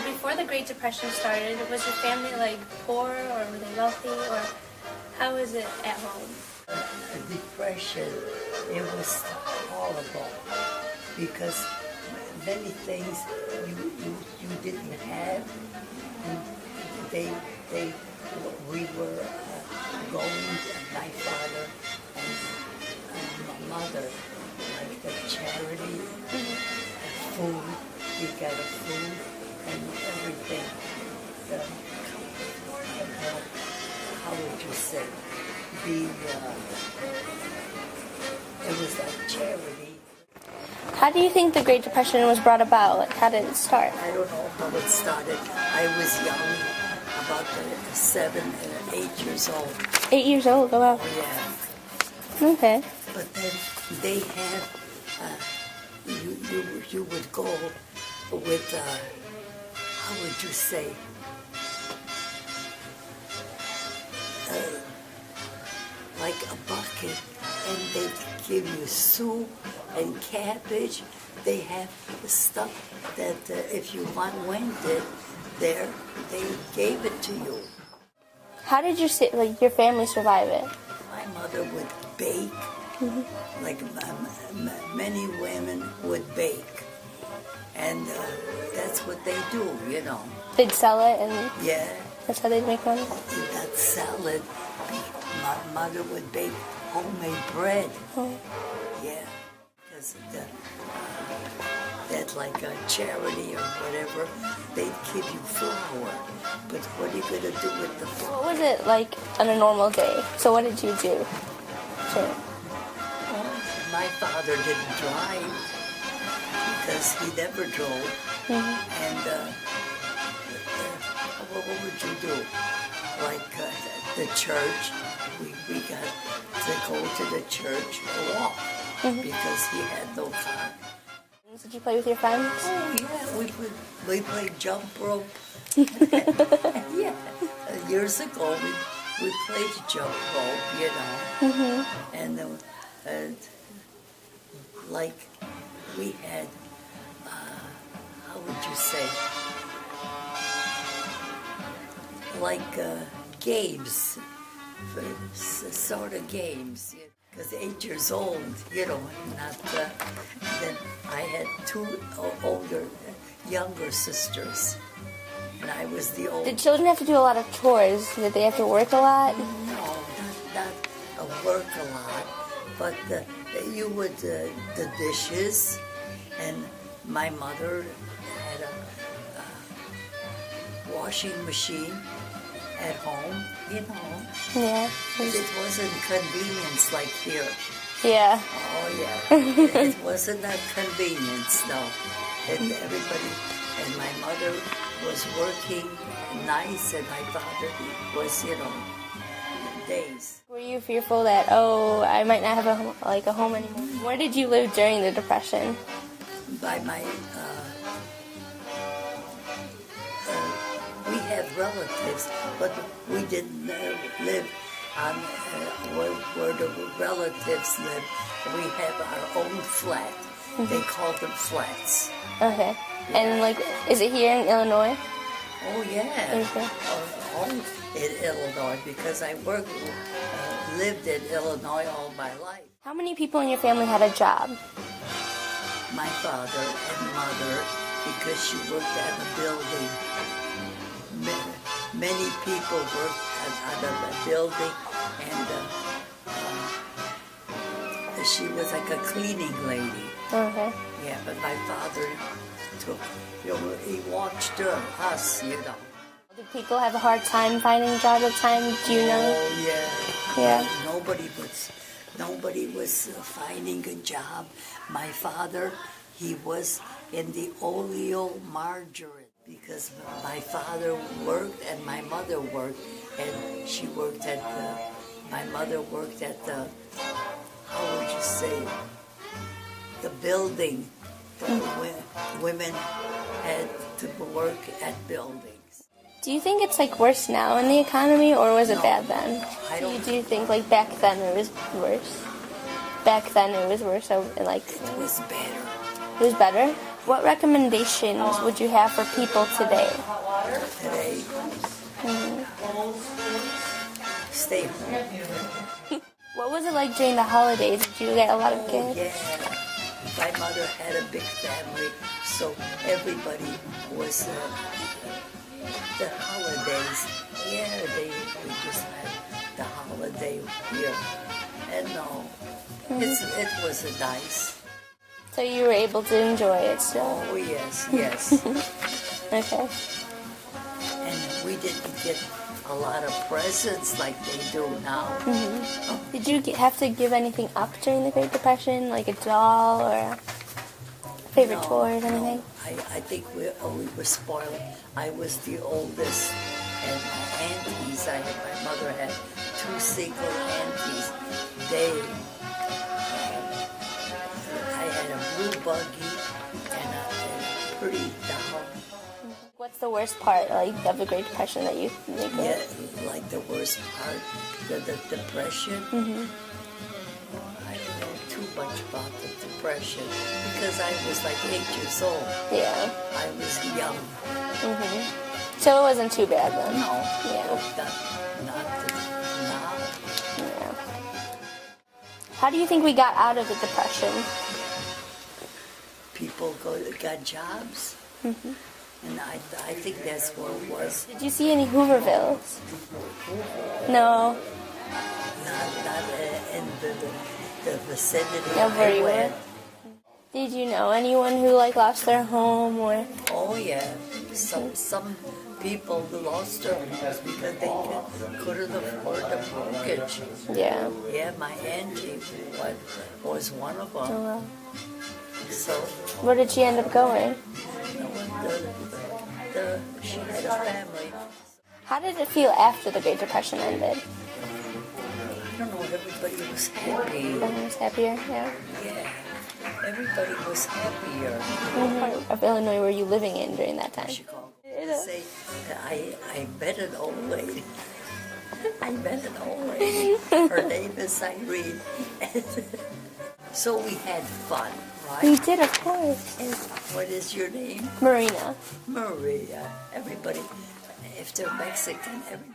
before the Great Depression started, was your family like poor or were they wealthy or how was it at home? The depression, it was horrible because many things you didn't have. And we were going, my father and my mother, like the charity, food, we got a food and everything. How would you say? It was like charity. How do you think the Great Depression was brought about? Like, how did it start? I don't know how it started. I was young, about 7, 8 years old. 8 years old, oh wow. Oh, yeah. Okay. But then they had, you would go with, how would you say, like a bucket, and they give you soup and cabbage. They have stuff that if you wanted there, they gave it to you. How did your family survive it? My mother would bake, like many women would bake, and that's what they do, you know. They'd sell it and Yeah. that's how they'd make money? That salad, my mother would bake homemade bread. Oh. Yeah, because that's like a charity or whatever. They'd give you flour, but what are you gonna do with the flour? What was it like on a normal day? So what did you do? Sure. Well, my father didn't drive because he never drove, and what would you do? Like the church, we got to go to the church or walk because he had no car. Did you play with your friends? Oh yeah, we played jump rope. Yeah, years ago we played jump rope, you know, and like we had, how would you say, like games, sort of games. Because 8 years old, you know, not. Then I had 2 older, younger sisters, and I was the oldest. Did children have to do a lot of chores? Did they have to work a lot? No, not work a lot, but you would the dishes, and my mother had a washing machine at home, you know. Yeah. It wasn't convenience like here. Yeah. Oh yeah, it wasn't a convenience, no. And everybody, and my mother was working nights, and my father was, you know, days. Were you fearful that, I might not have a home anymore? Where did you live during the Depression? By my, we had relatives, but we didn't live on where the relatives live. We have our own flat. They call them flats. Okay. And is it here in Illinois? Oh yeah. Okay. All in Illinois because I lived in Illinois all my life. How many people in your family had a job? My father and mother, because she worked at a building. Many people worked at a building, and she was like a cleaning lady. Okay. Yeah, but my father took, he watched us, you know. Did people have a hard time finding a job at the time? Do you know? Oh, yeah. Yeah. Nobody was finding a job. My father, he was in the oleo margarine because my father worked and my mother worked, and she worked at my mother worked at the, how would you say, the building. Women had to work at buildings. Do you think it's worse now in the economy, or was it bad then? I don't. Do you think back then it was worse? Back then it was worse, so It was better. It was better? What recommendations would you have for people today? Today, stay home. What was it like during the holidays? Did you get a lot of Oh, gifts? yeah. My mother had a big family, so everybody was the holidays. Yeah, they just had the holiday here, and no, it was a nice. So you were able to enjoy it still? Oh yes, yes. Okay. And we didn't get a lot of presents like they do now. Did you have to give anything up during the Great Depression, like a doll or a favorite toy or anything? I think we were spoiled. I was the oldest, and my aunties, my mother had 2 single aunties. I had a blue buggy and a pretty doll. What's the worst part, like, of the Great Depression that you think of? Yeah, like the worst part, the depression. I don't know too much about the depression because I was like 8 years old. Yeah. I was young. So it wasn't too bad then? No, Yeah. not now. Yeah. How do you think we got out of the Depression? People got jobs, and I think that's what it was. Did you see any Hoovervilles? No. Not in the vicinity Yeah, where I you went. were? Did you know anyone who, like, lost their home or... Oh yeah, some people lost their homes because they couldn't afford the mortgage. Yeah. Yeah, my auntie was one of them. Oh, well. So Where did she end up going? she had a family. How did it feel after the Great Depression ended? I don't know. Everybody was happy. Everyone was happier, yeah. Yeah, everybody was happier. What part of Illinois were you living in during that time? Chicago. Say, I met an old lady. I met an old lady. Her name is Irene. So we had fun, We right? did, of course. And what is your name? Marina. Maria. Everybody, if they're Mexican, everybody.